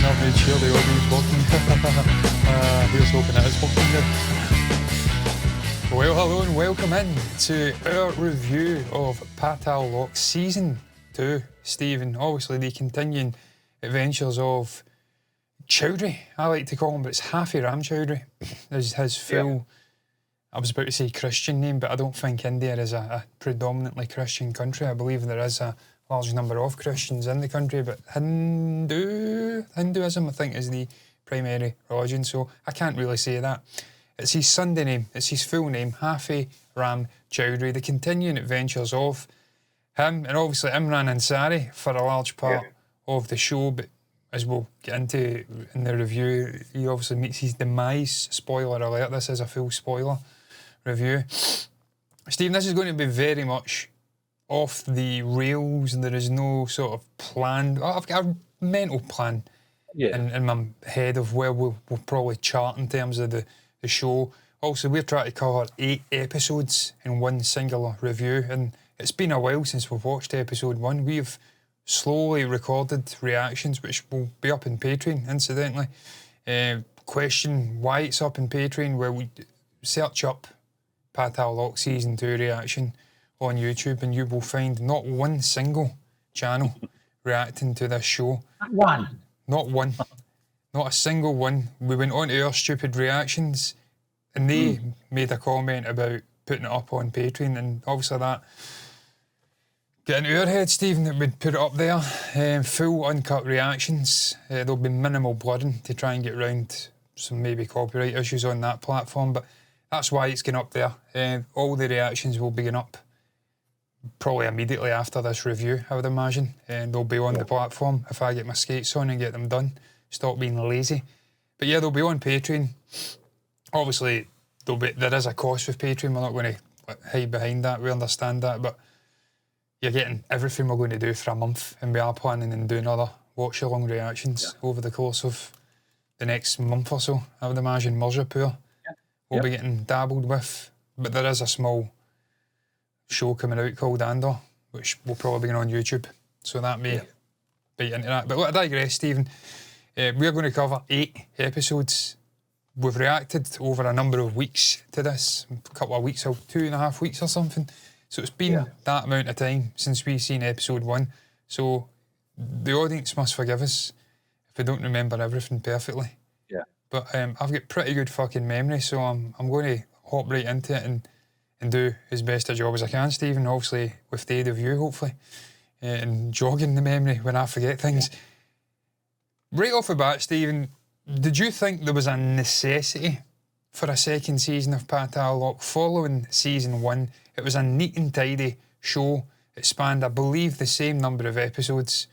I've made sure the audio's working. Here's hoping it is working good. Well, hello and welcome in to our review of Paatal Lok Season 2, Stephen. Obviously the continuing adventures of Chowdhury, I like to call him, but it's Happy Ram Chowdhury is his full, I was about to say Christian name, but I don't think India is a predominantly Christian country. I believe there is a large number of Christians in the country, but Hinduism, I think, is the primary religion, so I can't really say that. It's his Sunday name, it's his full name, Happy Ram Chowdhury, the continuing adventures of him, and obviously Imran Ansari for a large part of the show, but as we'll get into in the review, he obviously meets his demise. Spoiler alert, this is a full spoiler review. Stephen, this is going to be very much off the rails, and there is no sort of plan. I've got a mental plan in my head of where we'll probably chart in terms of the show. Also, we're trying to cover 8 episodes in one singular review, and it's been a while since we've watched episode 1. We've slowly recorded reactions, which will be up in Patreon, incidentally. Question why it's up in Patreon, where we search up Paatal Lok Season 2 reaction on YouTube, and you will find not one single channel reacting to this show. Not one. Not a single one. We went on to our stupid reactions, and they made a comment about putting it up on Patreon, and obviously that get into our head, Stephen, that we'd put it up there. Full uncut reactions. There'll be minimal blooding to try and get around some maybe copyright issues on that platform, but that's why it's going up there. All the reactions will be going up probably immediately after this review, I would imagine, and they'll be on the platform if I get my skates on and get them done. Stop being lazy. But yeah, they'll be on Patreon. Obviously, there is a cost with Patreon. We're not going to hide behind that. We understand that, but you're getting everything we're going to do for a month, and we are planning on doing other watch-along reactions over the course of the next month or so. I would imagine Mirzapur will be getting dabbled with, but there is a small show coming out called Andor, which will probably be on YouTube, so that may bite into that. But I digress, Stephen. We're going to cover 8 episodes. We've reacted over a number of weeks to this, a couple of weeks, or 2.5 weeks or something. So it's been that amount of time since we've seen episode 1. So the audience must forgive us if we don't remember everything perfectly. Yeah. But I've got pretty good fucking memory, so I'm going to hop right into it and do as best a job as I can, Stephen, obviously with the aid of you, hopefully, and jogging the memory when I forget things. Right off the bat, Stephen, did you think there was a necessity for a second season of Paatal Lok following season 1? It was a neat and tidy show. It spanned, I believe, the same number of episodes.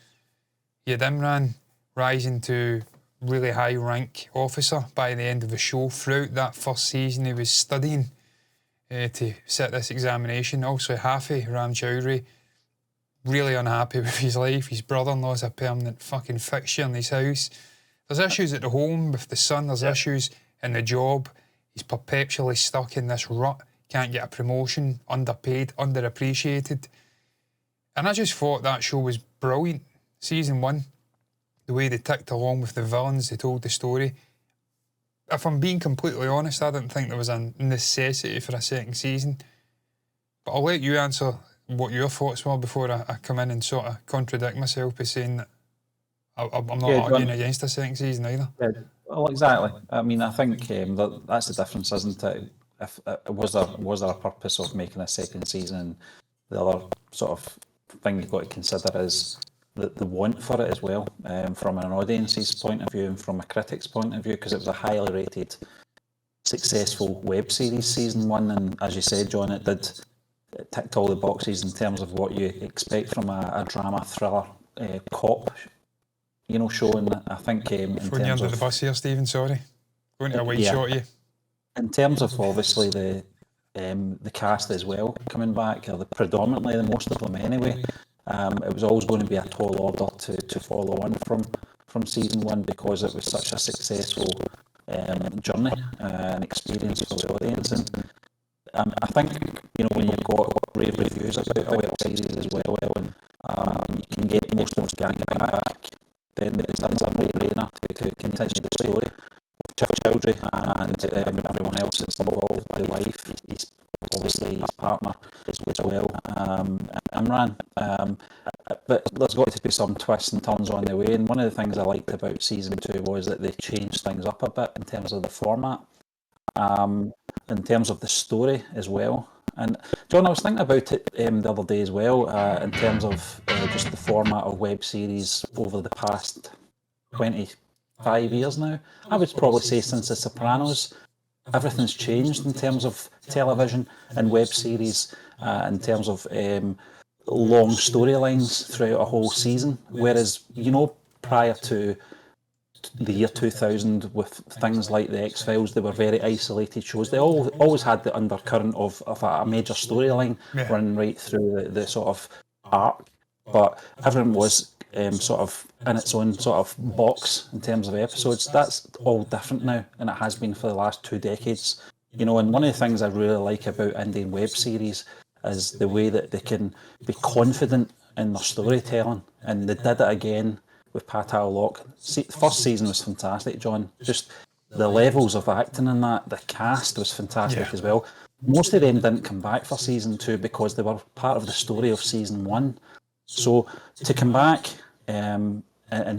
You had Imran rising to really high rank officer by the end of the show. Throughout that first season, he was studying to sit this examination. Also, Happy Ram Chowdhury, really unhappy with his life. His brother-in-law's a permanent fucking fixture in his house. There's issues at the home with the son. There's issues in the job. He's perpetually stuck in this rut. Can't get a promotion. Underpaid. Underappreciated. And I just thought that show was brilliant. Season 1. The way they ticked along with the villains. They told the story. If I'm being completely honest, I didn't think there was a necessity for a second season. But I'll let you answer what your thoughts were before I come in and sort of contradict myself by saying that I'm not arguing against a second season either. Yeah, well, exactly. I mean, I think that's the difference, isn't it? If was there a purpose of making a second season? And the other sort of thing you've got to consider is the want for it as well, from an audience's point of view and from a critic's point of view, because it was a highly rated, successful web series, season 1, and as you said, John, it ticked all the boxes in terms of what you expect from a drama thriller cop, show. And I think in terms you under the bus here, Stephen. Sorry, going to a wide shot of you. In terms of obviously the cast as well coming back, or predominantly the most of them anyway. It was always going to be a tall order to follow on from season 1, because it was such a successful journey and experience for the audience. And I think when you've got rave reviews about a web series as well, and you can get most of those gang back, then it's a no-brainer the wife, he's obviously his partner as well, Imran. But there's got to be some twists and turns on the way. And one of the things I liked about season 2 was that they changed things up a bit in terms of the format, in terms of the story as well. And John, I was thinking about it the other day as well, in terms of just the format of web series over the past 25 years now. I would probably say since The Sopranos, everything's changed in terms of television and web series, in terms of long storylines throughout a whole season. Whereas, prior to the year 2000, with things like the X-Files, they were very isolated shows. They always had the undercurrent of a major storyline running right through the sort of arc, but everyone was sort of in its own sort of box in terms of episodes. That's all different now, and it has been for the last 2 decades. And one of the things I really like about Indian web series is the way that they can be confident in their storytelling, and they did it again with Paatal Lok. The first season was fantastic, John. Just the levels of acting in that, the cast was fantastic as well. Most of them didn't come back for season 2 because they were part of the story of season 1. So to come back and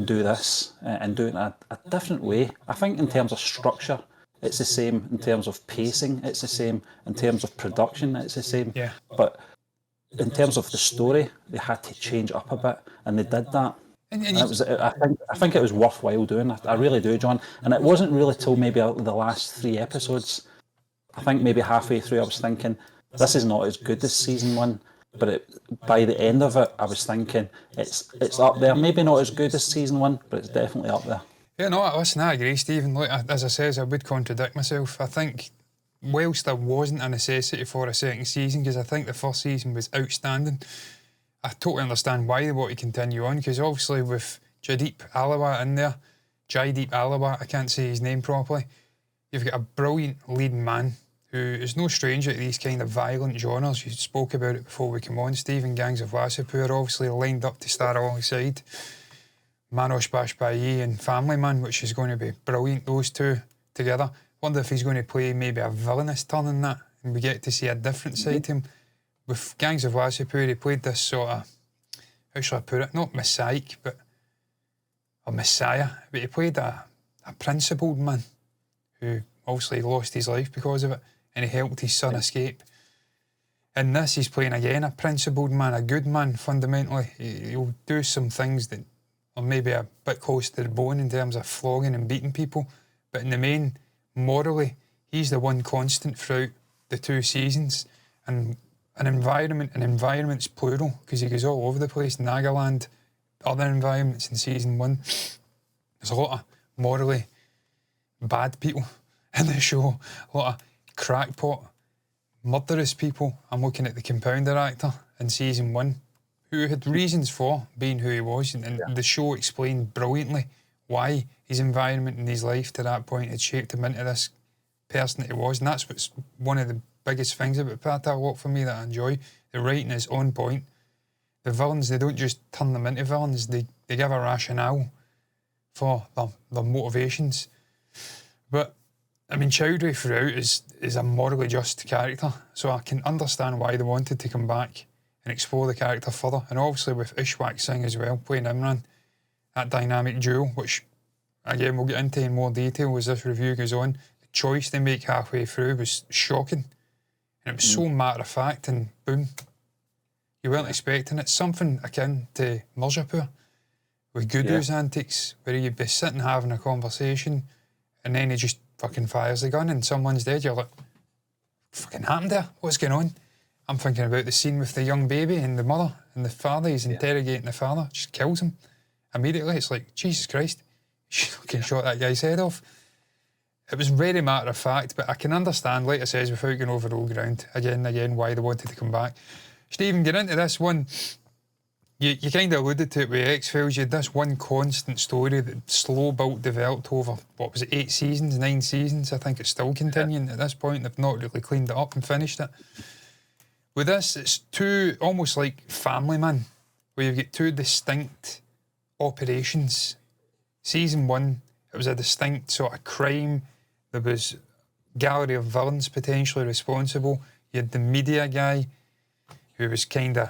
do this and do it in a different way, I think in terms of structure, it's the same. In terms of pacing, it's the same. In terms of production, it's the same. Yeah. But in terms of the story, they had to change up a bit, and they did that. And it was, I think it was worthwhile doing it. I really do, John. And it wasn't really till maybe the last 3 episodes. I think maybe halfway through, I was thinking, this is not as good as season 1. But by the end of it, I was thinking it's up there. Maybe not as good as season 1, but it's definitely up there. Yeah, no, listen, I agree, Stephen. Look, as I says, I would contradict myself. I think whilst there wasn't a necessity for a second season, because I think the first season was outstanding, I totally understand why they want to continue on, because obviously with Jaideep Aliwat in there, I can't say his name properly, you've got a brilliant leading man who is no stranger to these kind of violent genres. You spoke about it before we come on, Stephen. Gangs of Wasseypur obviously lined up to star alongside Manoj Bajpayee and Family Man, which is going to be brilliant, those two together. Wonder if he's going to play maybe a villainous turn in that, and we get to see a different side to him. With Gangs of Wasseypur, he played this sort of, how shall I put it, not messiah, but he played a principled man who obviously lost his life because of it, and he helped his son escape. In this, he's playing again a principled man, a good man fundamentally. He'll do some things that are maybe a bit close to the bone in terms of flogging and beating people, but in the main, morally, he's the one constant throughout the 2 seasons. And environment's plural, because he goes all over the place. Nagaland, other environments in season 1. There's a lot of morally bad people in the show, a lot of crackpot, murderous people. I'm looking at the compounder actor in season 1, who had reasons for being who he was, and the show explained brilliantly why his environment and his life to that point had shaped him into this person that he was. And that's what's one of the biggest things about Paatal Lok for me that I enjoy. The writing is on point. The villains, they don't just turn them into villains, they give a rationale for their motivations. But I mean, Chowdhury throughout is a morally just character, so I can understand why they wanted to come back and explore the character further. And obviously with Ishwak Singh as well, playing Imran, that dynamic duo, which again we'll get into in more detail as this review goes on. The choice they make halfway through was shocking, and it was so matter of fact, and boom, you weren't expecting it. Something akin to Mirzapur with Gudu's antics, where you'd be sitting having a conversation and then he just fucking fires the gun and someone's dead. You're like, fucking happened there? What's going on? I'm thinking about the scene with the young baby and the mother and the father. He's interrogating the father, just kills him immediately. It's like, Jesus Christ, you fucking shot that guy's head off. It was very matter of fact, but I can understand, like I says, without going over old ground, again and again, why they wanted to come back. Stephen, get into this one. You kind of alluded to it with X-Files. You had this one constant story that slow built developed over, what was it, 8 seasons, 9 seasons? I think it's still continuing at this point. They've not really cleaned it up and finished it. With this, it's two, almost like Family Man, where you've got 2 distinct operations. Season 1, it was a distinct sort of crime. There was gallery of villains potentially responsible. You had the media guy who was kind of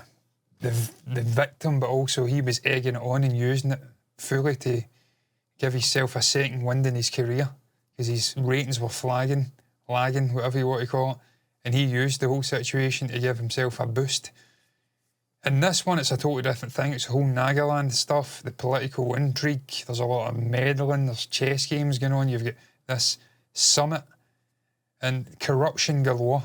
the victim, but also he was egging it on and using it fully to give himself a second wind in his career because his ratings were lagging, whatever you want to call it, and he used the whole situation to give himself a boost. In this one, it's a totally different thing. It's the whole Nagaland stuff, the political intrigue. There's a lot of meddling. There's chess games going on. You've got this summit and corruption galore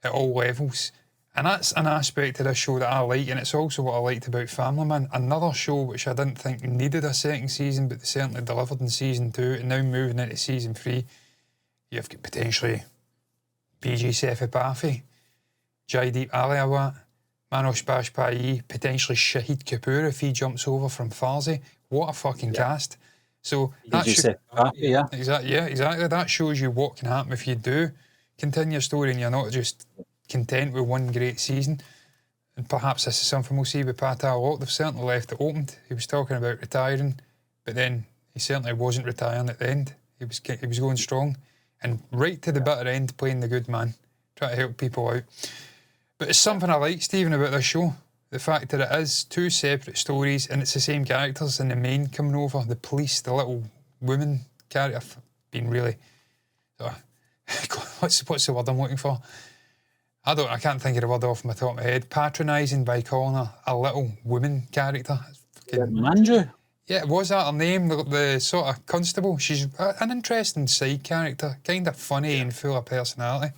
at all levels. And that's an aspect of this show that I like, and it's also what I liked about Family Man. Another show which I didn't think needed a second season, but they certainly delivered in season 2, and now moving into season 3, you've got potentially PG Sethupathi, Jaideep Aliawat, Manoj Bajpayee, potentially Shahid Kapoor if he jumps over from Farsi. What a fucking cast. So that exactly. That shows you what can happen if you do continue your story and you're not just content with one great season. And perhaps this is something we'll see with Paatal Lok. They've certainly left it opened. He was talking about retiring, but then he certainly wasn't retiring at the end. He was going strong and right to the bitter end, playing the good man, trying to help people out. But it's something I like, Stephen, about this show. The fact that it is 2 separate stories and it's the same characters in the main coming over. The police, the little woman character, I've been really... what's the word I'm looking for? I can't think of the word off my top of my head. Patronising by calling her a little woman character. Manju? Yeah, was that her name? The sort of constable. She's an interesting side character, kind of funny and full of personality.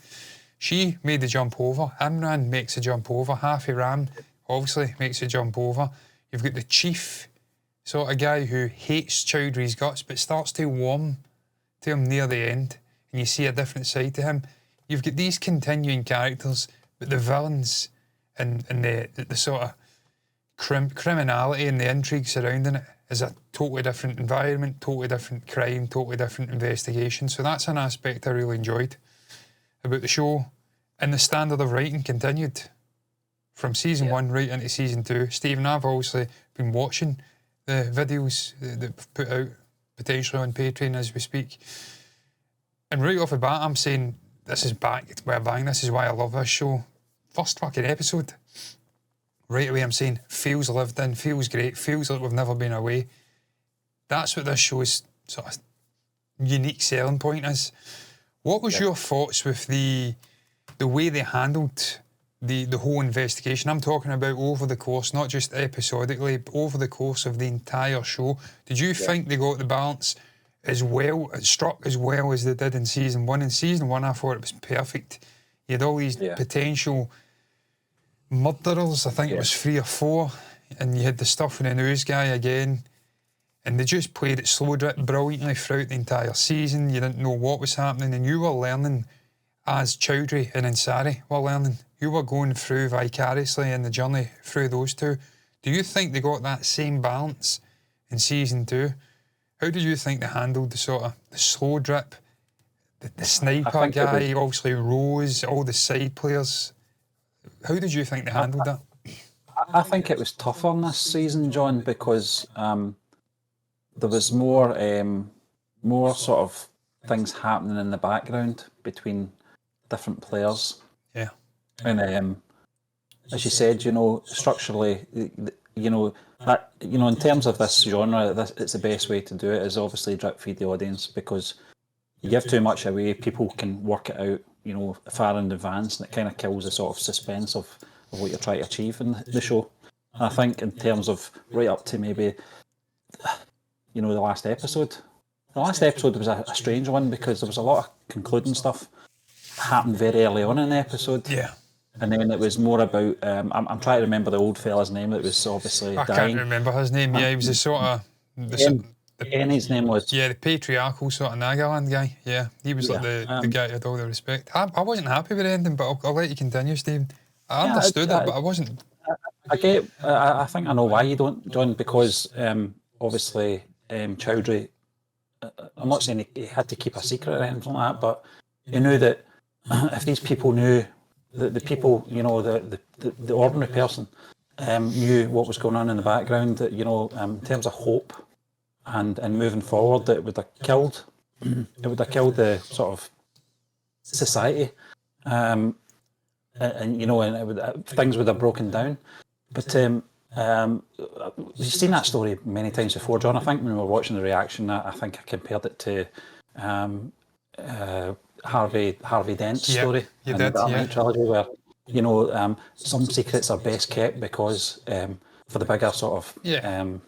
She made the jump over. Imran makes the jump over. Hafi Ram obviously makes the jump over. You've got the chief sort of guy who hates Chowdhury's guts but starts to warm to him near the end, and you see a different side to him. You've got these continuing characters, but the villains and the sort of criminality and the intrigue surrounding it is a totally different environment, totally different crime, totally different investigation. So that's an aspect I really enjoyed about the show. And the standard of writing continued from season 1 right into season 2. Stephen, I've obviously been watching the videos that we've put out potentially on Patreon as we speak. And right off the bat, I'm saying this is back with a bang. This is why I love this show. First fucking episode. Right away, I'm saying feels lived in, feels great, feels like we've never been away. That's what this show's sort of unique selling point is. What was your thoughts with the way they handled the whole investigation? I'm talking about over the course, not just episodically, but over the course of the entire show. Did you think they got the balance as well, struck as well as they did in season 1? In season 1, I thought it was perfect. You had all these potential murderers, I think it was 3 or 4, and you had the stuff with the news guy again. And they just played it slow drip brilliantly throughout the entire season. You didn't know what was happening, and you were learning as Chowdhury and Ansari were learning. You were going through vicariously in the journey through those two. Do you think they got that same balance in season 2? How did you think they handled the sort of the slow drip, the sniper guy, obviously Rose, all the side players? How did you think they handled that? I think it was tougher in this season, John, because there was more sort of things happening in the background between different players. Yeah. And as you said, structurally, that in terms of this genre, it's the best way to do it is obviously drip feed the audience, because you give too much away, people can work it out, far in advance, and it kind of kills the sort of suspense of what you're trying to achieve in the show. And I think in terms of right up to maybe the last episode. The last episode was a strange one because there was a lot of concluding stuff happened very early on in the episode. Yeah. And then it was more about, I'm trying to remember the old fella's name that was obviously dying. I can't remember his name, he was the sort of... His name was... Yeah, the patriarchal sort of Nagaland guy. Yeah, he was like the guy who had all the respect. I wasn't happy with the ending, but I'll let you continue, Stephen. I understood it, but I wasn't... I think I know why you don't, John, because obviously Chowdhury, I'm not saying he had to keep a secret or anything like that, but he knew that if these people knew, the people, the ordinary person knew what was going on in the background, that, in terms of hope and moving forward, that it would have killed the sort of society, and you know, and things would have broken down. But we've seen that story many times before, John. I think when we were watching the reaction, I think I compared it to Harvey Dent's story you in did, the Dark Knight trilogy, where you know some secrets are best kept because for the bigger sort of you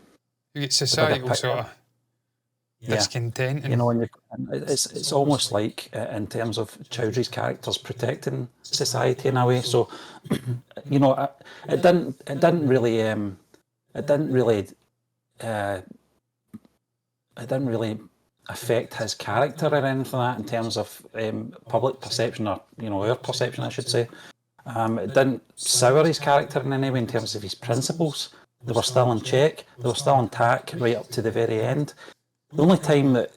get societal sort of discontent, and you know, and it's almost like in terms of Chowdhury's characters protecting society in a way. So you know, it didn't really affect his character or anything like that in terms of public perception, or you know, our perception, I should say. It didn't sour his character in any way in terms of his principles. They were still in check. They were still intact right up to the very end. The only time that,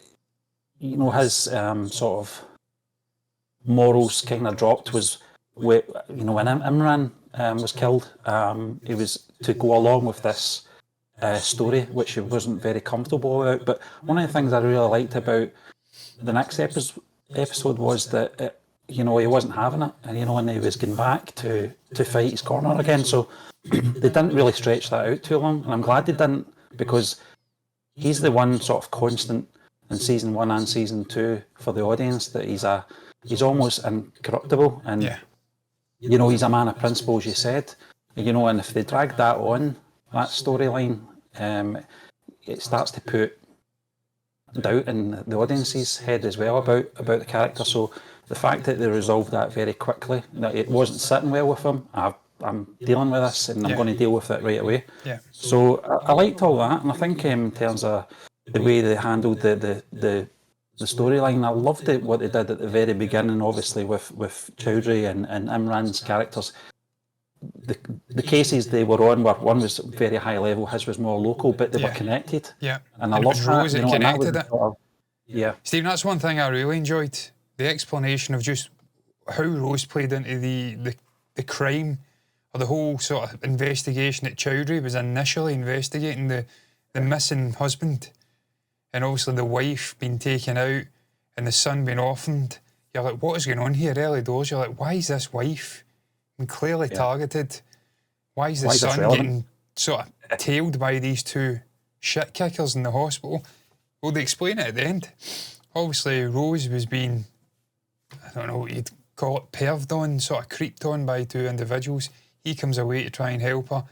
you know, his sort of morals kind of dropped was when Imran was killed. It was to go along with this story, which he wasn't very comfortable about. But one of the things I really liked about the next episode was that you know, he wasn't having it, and you know, and he was going back to fight his corner again. So they didn't really stretch that out too long, and I'm glad they didn't, because he's the one sort of constant in season 1 and season 2 for the audience, that he's almost incorruptible, and you know, he's a man of principle, as you said, you know, and if they drag that on, that storyline, it starts to put doubt in the audience's head as well about the character. So the fact that they resolved that very quickly, that it wasn't sitting well with him, I'm dealing with this and I'm going to deal with it right away. Yeah. So I liked all that, and I think in terms of the way they handled the storyline, I loved it, what they did at the very beginning, obviously with Chowdhury and Imran's characters. The cases they were on, one was very high level, his was more local, but they were connected. Yeah. And I loved that. You know, connected that was Stephen, that's one thing I really enjoyed. The explanation of just how Rose played into the crime, or the whole sort of investigation that Chowdhury was initially investigating, the missing husband, and obviously the wife being taken out and the son being orphaned. You're like, what is going on here? Early doors, you're like, why is this wife clearly targeted? Why is the son getting sort of tailed by these two shit kickers in the hospital? Well, they explain it at the end. Obviously, Rose was being, I don't know what you'd call it, perved on, sort of creeped on by two individuals. He comes away to try and help her.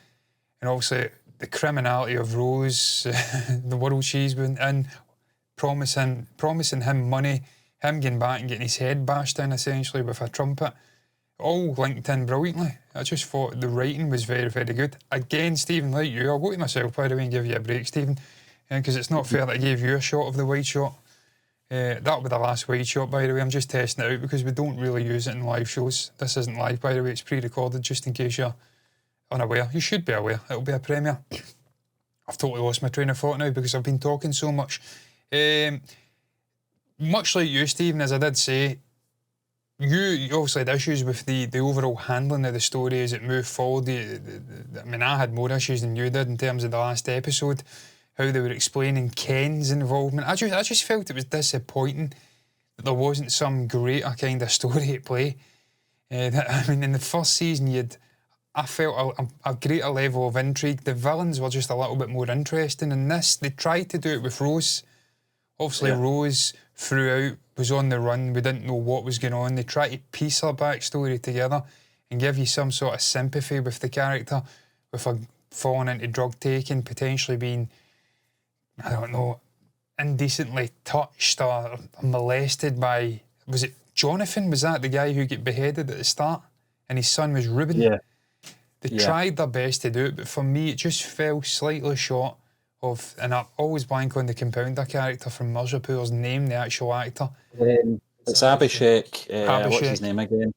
And obviously, the criminality of Rose, the world she's been in, promising him money, him getting back and getting his head bashed in, essentially, with a trumpet. All linked in brilliantly. I just thought the writing was very, very good. Again, Stephen, like you, I'll go to myself, by the way, and give you a break, Stephen, because it's not fair that I gave you a shot of the wide shot. That'll be the last wide shot, by the way. I'm just testing it out because we don't really use it in live shows. This isn't live, by the way. It's pre-recorded, just in case you're unaware. You should be aware. It'll be a premiere. I've totally lost my train of thought now because I've been talking so much. Much like you, Stephen, as I did say, you obviously had issues with the overall handling of the story as it moved forward. I mean, I had more issues than you did in terms of the last episode, how they were explaining Ken's involvement. I just felt it was disappointing that there wasn't some greater kind of story at play. I mean, in the first season, I felt a greater level of intrigue. The villains were just a little bit more interesting. In this, they tried to do it with Rose. Obviously, Rose throughout was on the run. We didn't know what was going on. They tried to piece her backstory together and give you some sort of sympathy with the character, with her falling into drug taking, potentially being, I don't know, indecently touched or molested by, was it Jonathan? Was that the guy who got beheaded at the start? And his son was Ruben? Yeah. They tried their best to do it, but for me, it just fell slightly short of, and I always blank on the compounder character from Mirzapur's name, the actual actor. It's Abhishek. What's his name again?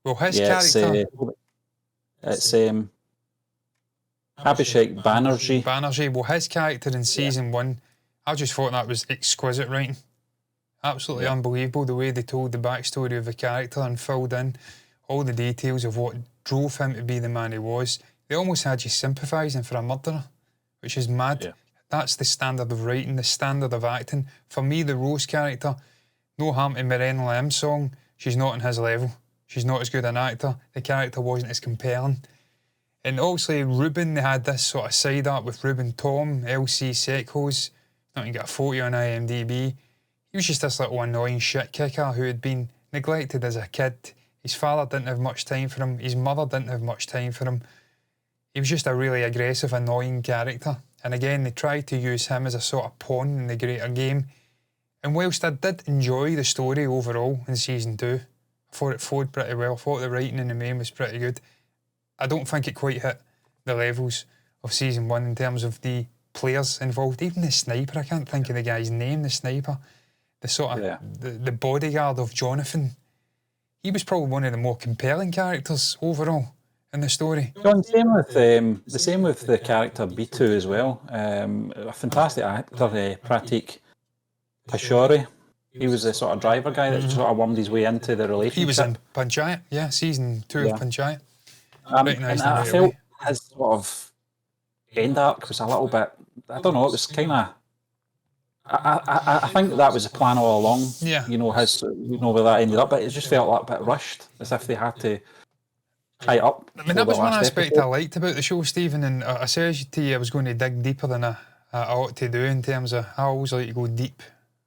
Well, his character... It's Abhishek Banerjee. Banerjee. Well, his character in season 1, I just thought that was exquisite writing. Absolutely unbelievable, the way they told the backstory of the character and filled in all the details of what drove him to be the man he was. They almost had you sympathising for a murderer, which is mad. Yeah. That's the standard of writing, the standard of acting. For me, the Rose character no harm to Miranda Lam's song, she's not on his level. She's not as good an actor. The character wasn't as compelling. And obviously Ruben, they had this sort of side up with Ruben Tom, LC Seckles, not even got a 40 on IMDb. He was just this little annoying shit kicker who had been neglected as a kid. His father didn't have much time for him. His mother didn't have much time for him. He was just a really aggressive, annoying character. And again, they tried to use him as a sort of pawn in the greater game. And whilst I did enjoy the story overall in season 2, I thought it flowed pretty well. I thought the writing in the main was pretty good. I don't think it quite hit the levels of season 1 in terms of the players involved. Even the sniper, I can't think of the guy's name, the sniper. The sort of, the bodyguard of Jonathan. He was probably one of the more compelling characters overall in the story. John, the same with the character B2 as well. A fantastic actor, Pratik Pashori. He was the sort of driver guy that sort of wormed his way into the relationship. He was in Panchayat, season 2 of Panchayat. And I felt his sort of end arc was a little bit, I don't know, it was kind of, I think that was the plan all along. Yeah. Where that ended up, but it just felt a little bit rushed, as if they had to tie it up. I mean, that was one aspect I liked about the show, Stephen, and I said to you I was going to dig deeper than I ought to do in terms of I always like to go deep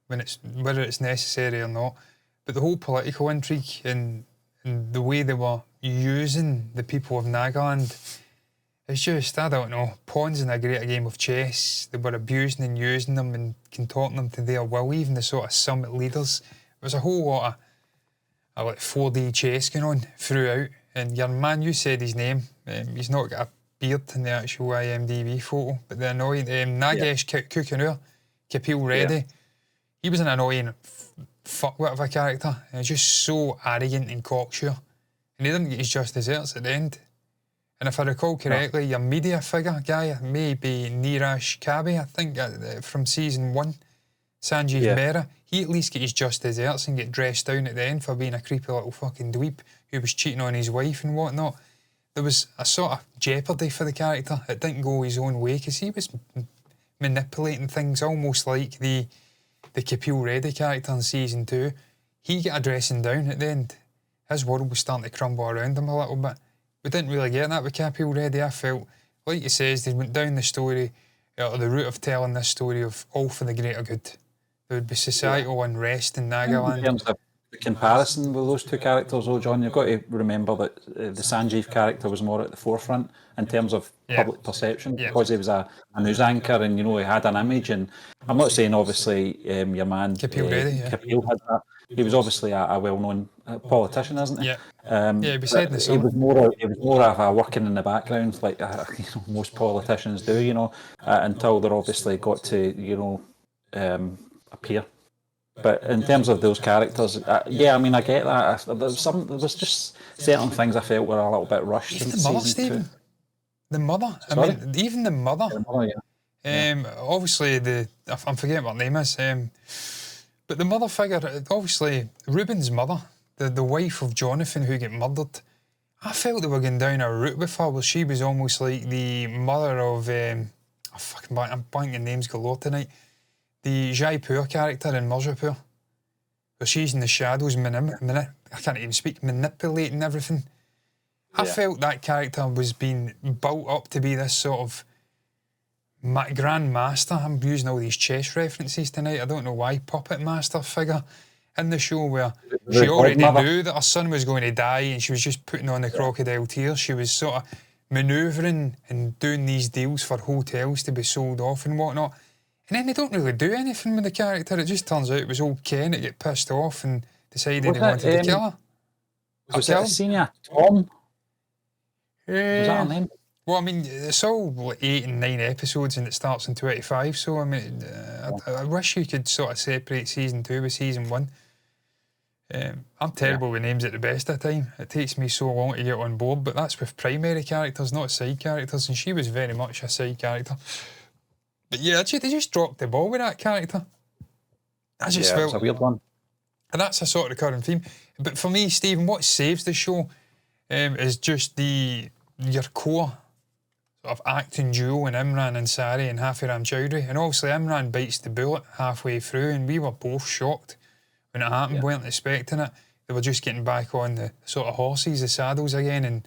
whether it's necessary or not. But the whole political intrigue and the way they were using the people of Nagaland, it's just, I don't know, pawns in a greater game of chess. They were abusing and using them and contorting them to their will, even the sort of summit leaders. There was a whole lot of like 4D chess going on throughout. And your man, you said his name, he's not got a beard in the actual IMDb photo, but the annoying Nagesh Kukunur, Kapil Reddy, he was an annoying fuckwit of a character. And he's just so arrogant and cocksure. And he didn't get his just desserts at the end. And if I recall correctly, your media figure guy may be Neeraj Kabi, I think, from season 1, Sanjeev Mehra. He at least get his just desserts and get dressed down at the end for being a creepy little fucking dweeb who was cheating on his wife and whatnot. There was a sort of jeopardy for the character. It didn't go his own way because he was manipulating things almost like the Kapil Reddy character in season 2. He got a dressing down at the end. His world was starting to crumble around him a little bit. We didn't really get that with Kapil Reddy. I felt, like he says, they went down the story, or the route of telling this story of all for the greater good. There would be societal unrest in Nagaland. In terms of the comparison with those two characters, though, John, you've got to remember that the Sanjeev character was more at the forefront in terms of public perception because he was a news anchor and, he had an image. And I'm not saying, obviously, your man Kapil Reddy, Kapil had that. He was obviously a well-known politician, isn't he? He was said in the song. He was more of a working in the background, like most politicians do, until they're obviously got to, appear. But in terms of those characters, I get that. There was just certain things I felt were a little bit rushed. Even the mother, Stephen. The mother. Sorry? I mean, even the mother. Obviously, I'm forgetting what her name is. But the mother figure, obviously, Ruben's mother, the wife of Jonathan who got murdered, I felt they were going down a route with her where she was almost like the mother of, I'm blanking names galore tonight, the Jaipur character in Mirzapur, where she's in the shadows, I can't even speak, manipulating everything. I felt that character was being built up to be this sort of Grand Master. I'm using all these chess references tonight. I don't know why. Puppet Master figure in the show where she already knew that her son was going to die and she was just putting on the crocodile tears. She was sort of manoeuvring and doing these deals for hotels to be sold off and whatnot. And then they don't really do anything with the character. It just turns out it was old Ken that get pissed off and decided he wanted to kill her. Was it Senior Tom? Was that her name? Well, I mean, it's all like 8 and 9 episodes and it starts in 25, so I mean, I wish you could sort of separate season 2 with season 1. I'm terrible with names at the best of the time. It takes me so long to get on board, but that's with primary characters, not side characters, and she was very much a side character. But yeah, they just dropped the ball with that character. I just felt it's a weird one. And that's a sort of recurring theme. But for me, Stephen, what saves the show is just your core of acting duo in Imran Ansari and Hafiram Chowdhury. And obviously Imran bites the bullet halfway through and we were both shocked when it happened, weren't expecting it. They were just getting back on the sort of horses, the saddles again, and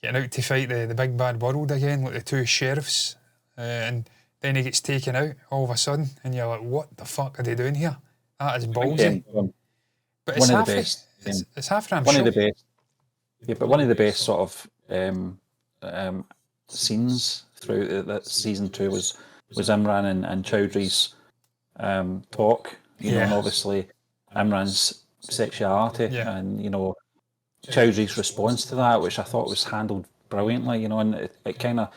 getting out to fight the big bad world again, like the two sheriffs. And then he gets taken out all of a sudden, and you're like, what the fuck are they doing here? That is ballsy. But it's half it's half damn one of the best. Yeah, but one of the best sort of scenes through that season 2 was Imran and Chowdhury's talk. You know, and obviously Imran's sexuality and, you know, Chowdhury's response to that, which I thought was handled brilliantly, you know, and it kind of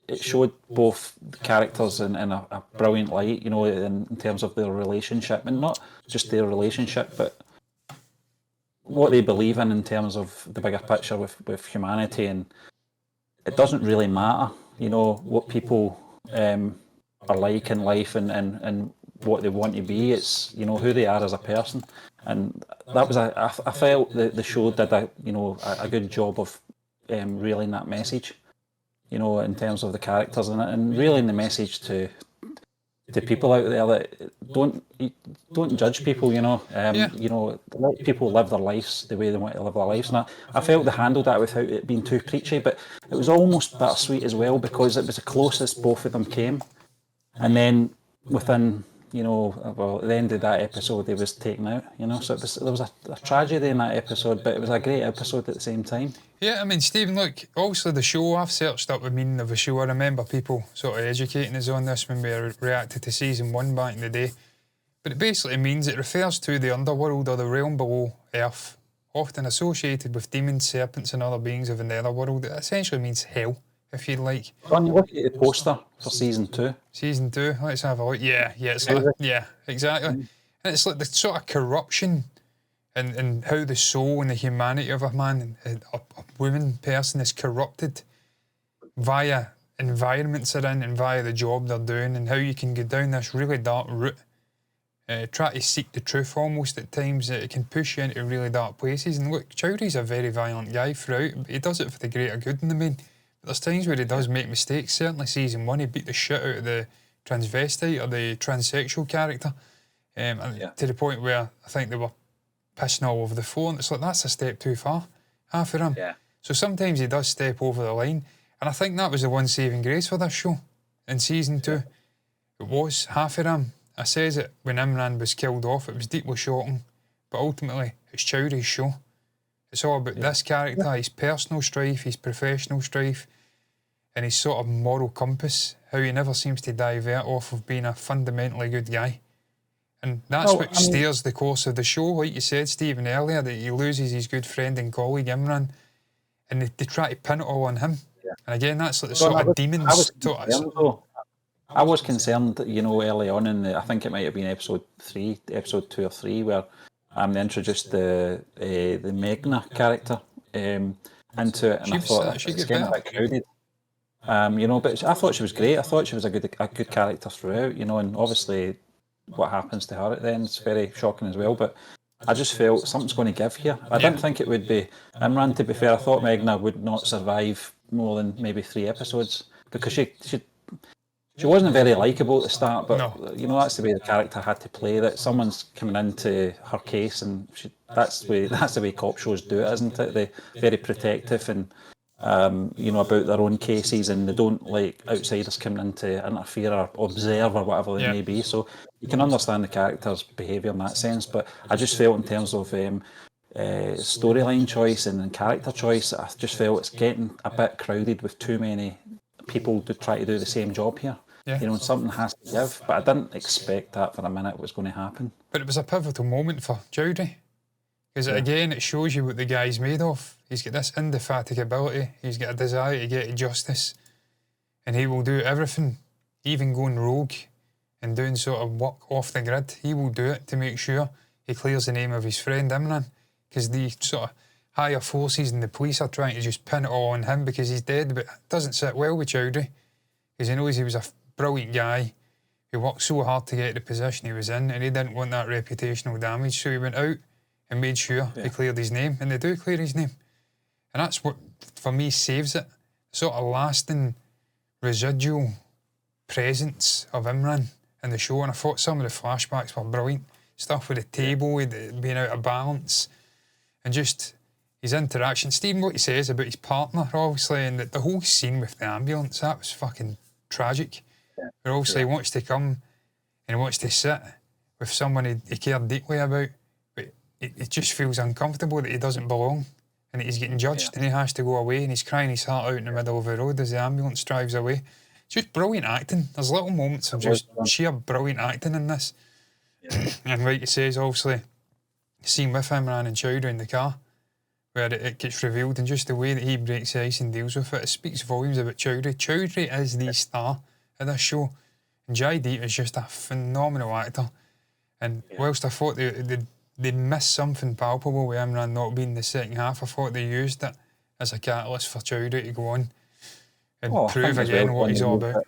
it showed both the characters in a brilliant light, you know, in terms of their relationship, and not just their relationship, but what they believe in terms of the bigger picture with humanity. And it doesn't really matter, you know, what people are like in life and what they want to be. It's, you know, who they are as a person. And that was I felt that the show did a good job of reeling that message, you know, in terms of the characters in it, and reeling the message to people out there that don't judge people, you know. You know, let people live their lives the way they want to live their lives. And I felt they handled that without it being too preachy, but it was almost bittersweet as well, because it was the closest both of them came. And then within, you know, well, at the end of that episode, he was taken out, you know. So there was a tragedy in that episode, but it was a great episode at the same time. Yeah, I mean, Stephen, look, obviously the show, I've searched up the meaning of the show. I remember people sort of educating us on this when we reacted to season 1 back in the day. But it basically means it refers to the underworld or the realm below Earth, often associated with demons, serpents and other beings of the netherworld. It essentially means hell, if you'd like. When you look at the poster for season 2. Season 2, let's have a look. Yeah, it's like, yeah, exactly. And it's like the sort of corruption and how the soul and the humanity of a man and a woman person is corrupted via environments they're in and via the job they're doing, and how you can go down this really dark route, try to seek the truth almost at times. It can push you into really dark places. And look, Chowdhury's a very violent guy throughout. He does it for the greater good in the main. But there's times where he does make mistakes. Certainly season 1, he beat the shit out of the transvestite or the transsexual character, to the point where I think they were pissing all over the floor, and it's like, that's a step too far, half of him. Yeah. So sometimes he does step over the line, and I think that was the one saving grace for this show in season 2. It was half of him. I says it when Imran was killed off, it was deeply shocking, but ultimately it's Chowdhury's show. It's all about this character, his personal strife, his professional strife, and his sort of moral compass, how he never seems to divert off of being a fundamentally good guy. And that's what steers the course of the show. Like you said, Stephen, earlier, that he loses his good friend and colleague Imran, and they try to pin it all on him. Yeah. And again, that's like the sort of demons. I was concerned, you know, early on in I think it might have been episode 2 or 3, where they introduced the Meghna character into it, and I thought it's getting a bit crowded. You know, but I thought she was great. I thought she was a good character throughout, you know, and obviously what happens to her at the end is very shocking as well. But I just felt something's going to give here. I didn't think it would be Imran, to be fair. I thought Meghna would not survive more than maybe 3 episodes, because she wasn't very likeable at the start, but you know, that's the way the character had to play. That someone's coming into her case, and that's the way cop shows do it, isn't it? They're very protective and you know, about their own cases, and they don't like outsiders coming in to interfere or observe or whatever they may be. So you can understand the character's behaviour in that sense. But I just felt in terms of storyline choice and character choice, I just felt it's getting a bit crowded with too many people to try to do the same job here. Yeah. You know, something has to give, but I didn't expect that for a minute was going to happen. But it was a pivotal moment for Chowdhury, because again, it shows you what the guy's made of. He's got this indefatigability, he's got a desire to get to justice, and he will do everything, even going rogue and doing sort of work off the grid. He will do it to make sure he clears the name of his friend Imran, because the sort of higher forces and the police are trying to just pin it all on him because he's dead. But it doesn't sit well with Chowdhury, because he knows he was a brilliant guy who worked so hard to get the position he was in, and he didn't want that reputational damage, so he went out and made sure he cleared his name, and they do clear his name. And that's what, for me, saves it. Sort of lasting, residual presence of Imran in the show. And I thought some of the flashbacks were brilliant. stuff with the table, with it being out of balance, and just his interaction. Stephen, what he says about his partner, obviously, and the whole scene with the ambulance, that was fucking tragic. But obviously he wants to come and he wants to sit with someone he cared deeply about, but it just feels uncomfortable that he doesn't belong and that he's getting judged and he has to go away and he's crying his heart out in the middle of the road as the ambulance drives away. Just brilliant acting. There's little moments of just sheer brilliant acting in this. And like he says, obviously, the scene with Imran and Chowdhury in the car, where it gets revealed, and just the way that he breaks the ice and deals with it speaks volumes about Chowdhury. Chowdhury is the star of this show, and Jaideep is just a phenomenal actor. And whilst I thought they'd missed something palpable with Imran not being the second half, I thought they used it as a catalyst for Chowdhury to go on and prove again what he's all about.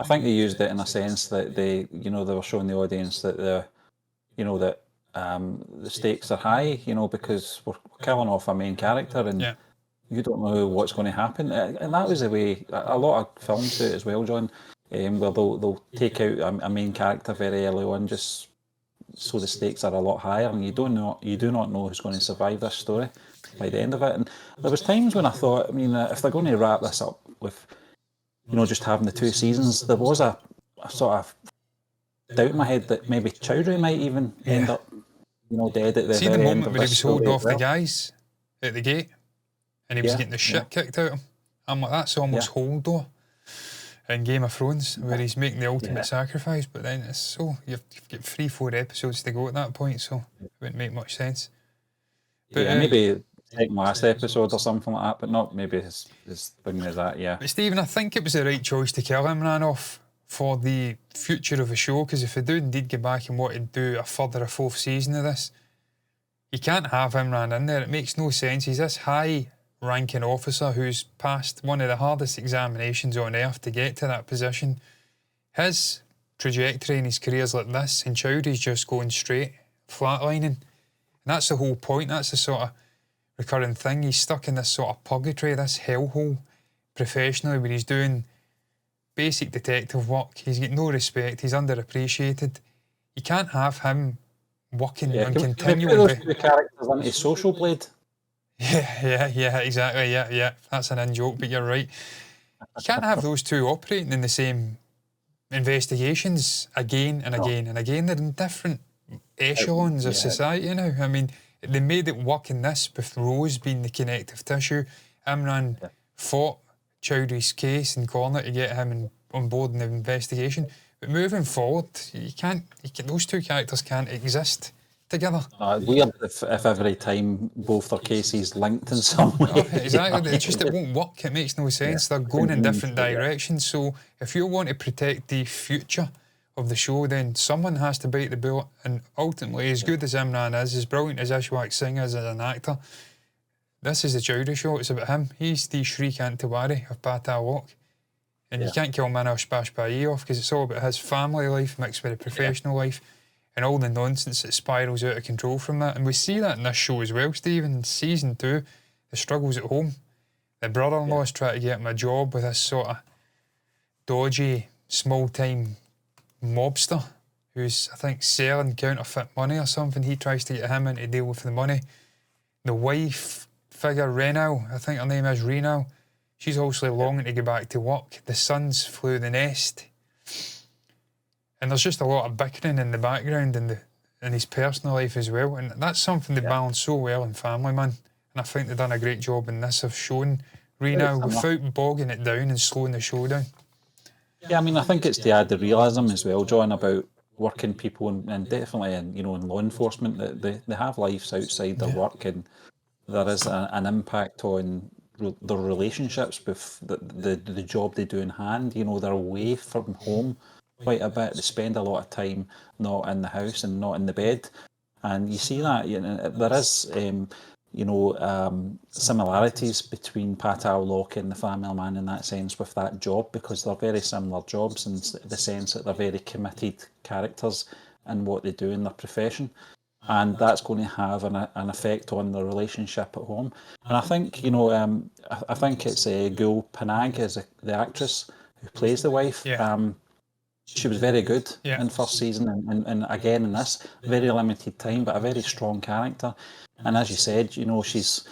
I think they used it in a sense that they were showing the audience that the stakes are high, because we're killing off a main character and you don't know what's going to happen. And that was the way a lot of films do it as well, John, where they'll take out a main character very early on just so the stakes are a lot higher, and you do not know who's going to survive this story by the end of it. And there was times when I thought, if they're going to wrap this up with, just having the 2 seasons, there was a sort of doubt in my head that maybe Chowdhury might even end up, dead at the See very the end moment of when he this was story holding off as well. the guys at the gate and he was getting the shit kicked out of him. I'm like, that's almost Holdor in Game of Thrones, where he's making the ultimate sacrifice, but then it's so you've got 3-4 episodes to go at that point, so it wouldn't make much sense. But maybe second last episode or something like that, but not maybe as thing as that. But Stephen, I think it was the right choice to kill Imran off for the future of the show, because if they do indeed go back and want to do a 4th season of this, you can't have Imran in there. It makes no sense. He's this high-ranking officer who's passed one of the hardest examinations on earth to get to that position. His trajectory in his career is like this, and Chowdhury's just going straight, flatlining. And that's the whole point. That's the sort of recurring thing. He's stuck in this sort of purgatory, this hellhole professionally, where he's doing basic detective work. He's got no respect. He's underappreciated. You can't have him working on continuing. Can we put those 2 characters into Social Blade? Yeah, exactly. Yeah. That's an in-joke, but you're right. You can't have those 2 operating in the same investigations again and again and again. They're in different echelons of society now. They made it work in this with Rose being the connective tissue. Imran fought Chowdhury's case in corner to get him on board in the investigation. But moving forward, those 2 characters can't exist together. Weird if every time both their cases linked in some way. Exactly. It won't work. It makes no sense. They're going in different directions. So if you want to protect the future of the show, then someone has to bite the bullet. And ultimately, as good as Imran is, as brilliant as Ishwak Singh is as an actor, this is the Chowdhury show. It's about him. He's the Shrikant Tiwari of Paatal Lok. And you can't kill Manosh Bajpayee off, because it's all about his family life mixed with a professional life and all the nonsense that spirals out of control from that. And we see that in this show as well, Steve. In season 2, the struggles at home. The brother-in-law is trying to get him a job with this sort of dodgy, small-time mobster who's, I think, selling counterfeit money or something. He tries to get him in to deal with the money. The wife figure, Renal, I think her name is Renal, she's obviously longing to go back to work. The sons flew the nest. And there's just a lot of bickering in the background in his personal life as well. And that's something they balance so well in Family Man. And I think they've done a great job in this of showing Renal without bogging it down and slowing the show down. Yeah, I think it's the added realism as well, John, about working people and definitely in law enforcement, that they have lives outside their work, and there is an impact on their relationships with the job they do in hand. They're away from home quite a bit. They spend a lot of time not in the house and not in the bed, and you see that there is similarities between Paatal Lok and the Family Man in that sense with that job, because they're very similar jobs in the sense that they're very committed characters in what they do in their profession, and that's going to have an effect on the relationship at home. And I think I think it's Gul Panag is the actress who plays the wife. she was very good Yeah. in first season, and again in this very limited time, but a very strong character. And as you said, you know, she's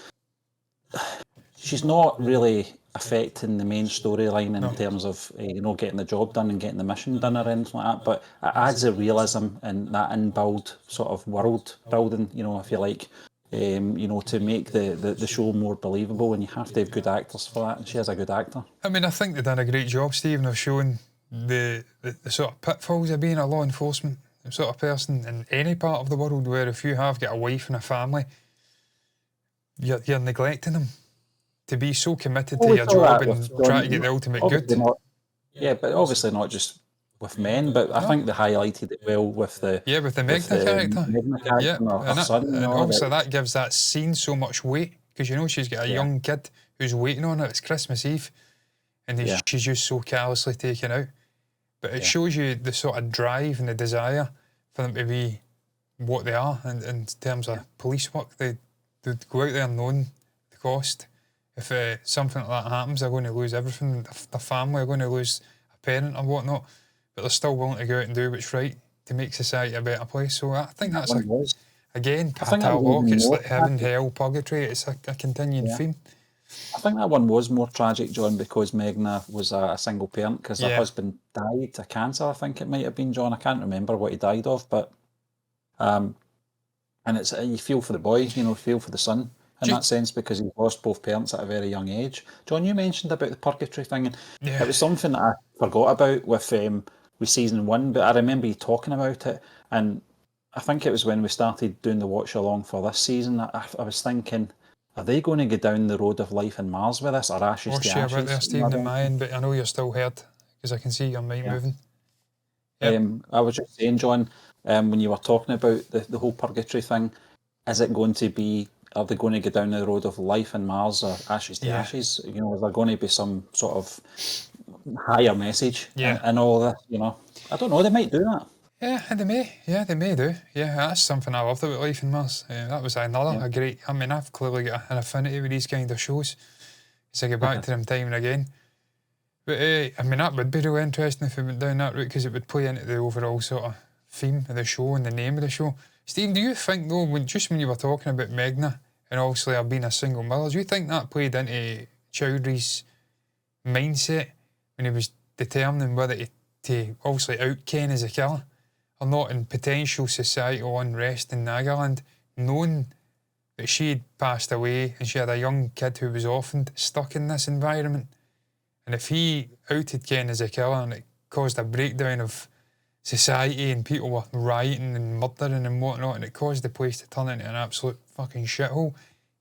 not really affecting the main storyline in terms of you know, getting the job done and getting the mission done or anything like that. But it adds a realism and that inbuilt sort of world building, you know, if you like. You know, to make the show more believable, and you have to have good actors for that, and she is a good actor. I mean, I think they've done a great job, Stephen, of showing the sort of pitfalls of being a law enforcement sort of person in any part of the world, where if you have got a wife and a family, you're neglecting them. To be so committed to your job and try to get the ultimate good. Yeah, but obviously not just with men, but I think they highlighted it well with the Megna character. Yeah, and her son, and also that gives that scene so much weight, because you know she's got a young kid who's waiting on her. It's Christmas Eve, and she's just so callously taken out. But it shows you the sort of drive and the desire for them to be what they are in terms of police work. They go out there knowing the cost. If something like that happens, they're going to lose everything. Their family are going to lose a parent or whatnot, but they're still willing to go out and do what's right to make society a better place. So I think that's again, Paatal Lok. It's like heaven, hell, purgatory. It's a continuing theme. I think that one was more tragic, John, because Megna was a single parent, because her husband died of cancer. I think it might have been, John. I can't remember what he died of, but and it's you feel for the boy, you know, feel for the son. In that sense, because he lost both parents at a very young age. John, you mentioned about the purgatory thing, and it was something that I forgot about with season 1, but I remember you talking about it, and I think it was when we started doing the watch along for this season. I was thinking, are they going to go down the road of life in Mars with this, or ashes to ashes? About there, Stephen, in my end, but I know you're still heard, because I can see your mind moving. Yep. I was just saying, John, when you were talking about the whole purgatory thing, is it going to be? Are they going to go down the road of life in Mars or ashes to ashes? You know, is there going to be some sort of higher message in all of this? You know, I don't know. They might do that. Yeah, they may. Yeah, they may do. Yeah, that's something I loved about Life in Mars. That was another a great. I mean, I've clearly got an affinity with these kind of shows, so I go back to them time and again. But I mean, that would be really interesting if we went down that route, because it would play into the overall sort of theme of the show and the name of the show. Steve, do you think though, when you were talking about Megna and obviously her being a single mother, do you think that played into Chowdhury's mindset when he was determining whether to obviously out Ken as a killer or not, in potential societal unrest in Nagaland, knowing that she had passed away and she had a young kid who was orphaned, stuck in this environment? And if he outed Ken as a killer and it caused a breakdown of society and people were rioting and murdering and whatnot, and it caused the place to turn into an absolute fucking shithole,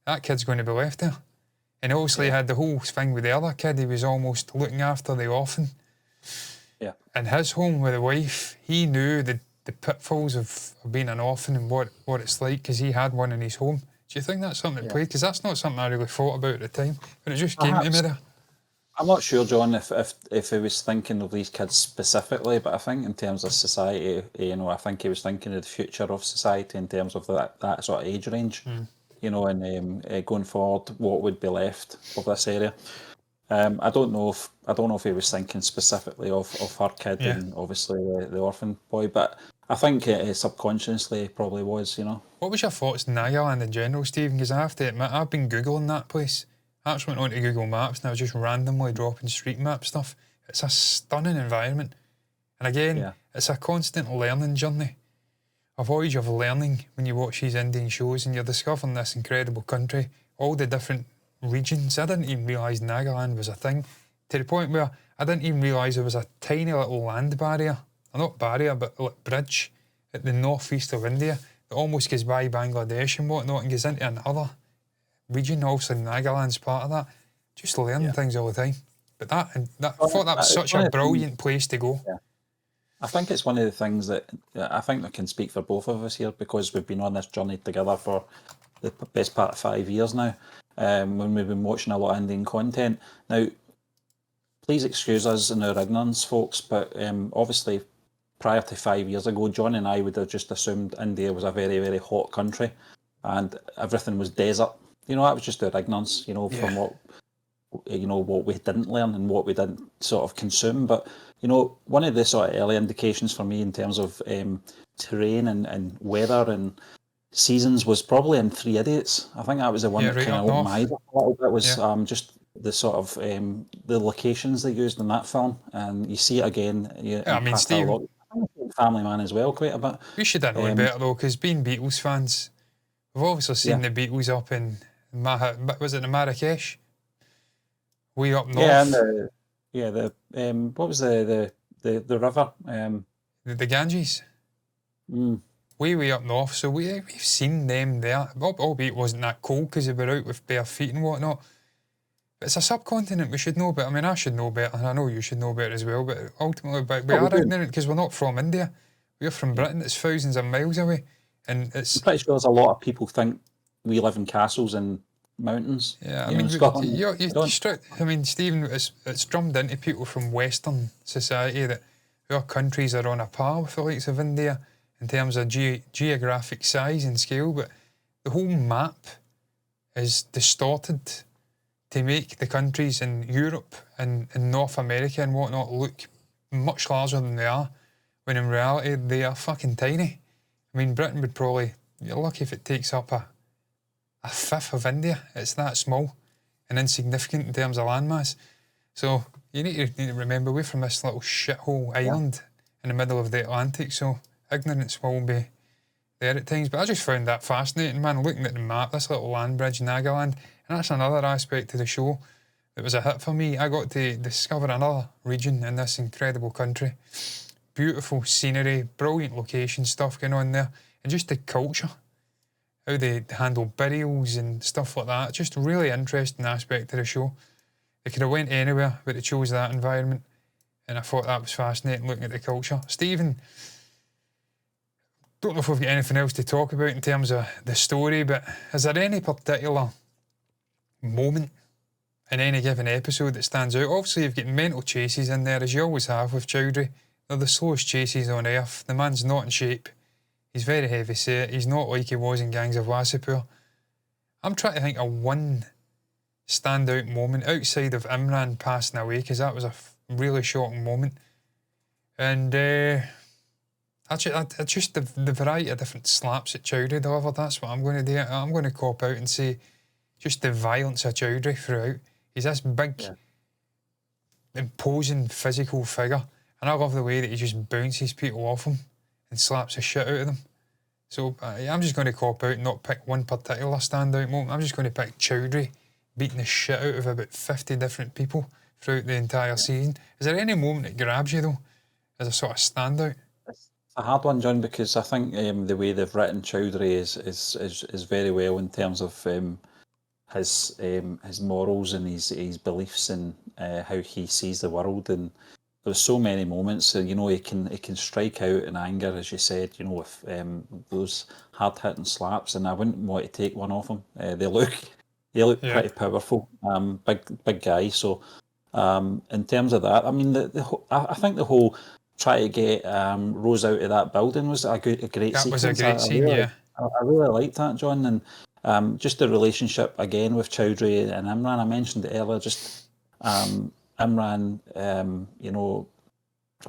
that kid's going to be left there. And obviously he had the whole thing with the other kid. He was almost looking after the orphan. Yeah. In his home with the wife, he knew the pitfalls of being an orphan and what it's like, because he had one in his home. Do you think that's something that played? Because that's not something I really thought about at the time, but it just came to me there. I'm not sure, John, if he was thinking of these kids specifically, but I think in terms of society, you know, I think he was thinking of the future of society in terms of that sort of age range, you know, and going forward, what would be left of this area. I don't know if he was thinking specifically of her kid and obviously the orphan boy, but I think subconsciously probably was, you know. What was your thoughts on Nagaland in general, Stephen? Because I have to admit, I've been Googling that place. I just went onto Google Maps and I was just randomly dropping street map stuff. It's a stunning environment. And again, it's a constant learning journey. A voyage of learning when you watch these Indian shows and you're discovering this incredible country, all the different regions. I didn't even realise Nagaland was a thing, to the point where I didn't even realise there was a tiny little land barrier, or not barrier, but like bridge at the northeast of India that almost goes by Bangladesh and whatnot and goes into another region. Obviously Nagaland's part of that. Just learning things all the time. But I thought that was such a brilliant place to go. Yeah. I think it's one of the things that I think I can speak for both of us here, because we've been on this journey together for the best part of 5 years now, when we've been watching a lot of Indian content. Now, please excuse us in our ignorance, folks, but obviously prior to 5 years ago, John and I would have just assumed India was a very, very hot country and everything was desert. You know, that was just our ignorance, you know, from what what we didn't learn and what we didn't sort of consume. But one of the sort of early indications for me in terms of terrain and weather and seasons was probably in Three Idiots. I think that was the one that right kind up of opened my eyes north. up a little bit. Was Yeah. just the sort of the locations they used in that film, and you see it again I in mean, Paatal Steve, Lok. I think it's in Family Man as well, quite a bit. we should have known Um, better though, because being Beatles fans, we've obviously seen yeah, the Beatles up in was it in Marrakesh? Way up yeah, and north, the what was the river? the Ganges. Mm, Way up north, so we've seen them there. Albeit it wasn't that cold because they were out with bare feet and whatnot. But it's a subcontinent, we should know better. I mean, I should know better, and I know you should know better as well, but ultimately we what we are do? ignorant because we're not from India. We're from Yeah. Britain, it's thousands of miles away. And I'm it's, pretty sure there's a lot of people think we live in castles and mountains. yeah, I In mean, Scotland, we don't. I mean, Stephen, it's drummed into people from Western society that our countries are on a par with the likes of India in terms of geographic size and scale, but the whole map is distorted to make the countries in Europe and in North America and whatnot look much larger than they are, when in reality they are fucking tiny. I mean, Britain would probably, you're lucky if it takes up a fifth of India. It's that small and insignificant in terms of landmass. So you need to remember, we're from this little shithole Yeah. island in the middle of the Atlantic, so ignorance will be there at times. But I just found that fascinating, man, looking at the map, this little land bridge, Nagaland, and that's another aspect of the show that was a hit for me. I got to discover another region in this incredible country. Beautiful scenery, brilliant location stuff going on there, and just the culture, how they handle burials and stuff like that. Just a really interesting aspect of the show. They could have went anywhere, but they chose that environment, and I thought that was fascinating, looking at the culture. Stephen, don't know if we've got anything else to talk about in terms of the story, but is there any particular moment in any given episode that stands out? Obviously, you've got mental chases in there, as you always have with Chowdhury. They're the slowest chases on earth. The man's not in shape. He's very heavy set. He's not like he was in Gangs of Wasseypur. I'm trying to think of one standout moment outside of Imran passing away, because that was a really shocking moment. And just the variety of different slaps that Chowdhury delivered, that's what I'm going to do. I'm going to cop out and say just the violence of Chowdhury throughout. He's this big, imposing physical figure, and I love the way that he just bounces people off him and slaps the shit out of them. So I'm just going to cop out and not pick one particular standout moment. I'm just going to pick Chowdhury beating the shit out of about 50 different people throughout the entire season. Is there any moment that grabs you though, as a sort of standout? It's a hard one, John, because I think the way they've written Chowdhury is very well in terms of his morals and his beliefs and how he sees the world. And there's so many moments, so, he can strike out in anger, as you said, with those hard hitting slaps, and I wouldn't want to take one off him. They look pretty powerful, big guy. So in terms of that, I mean, I think the whole try to get Rose out of that building was a great That sequence. was a great scene, yeah. I really liked that, John, and just the relationship again with Chowdhury and Imran. I mentioned it earlier, just Imran,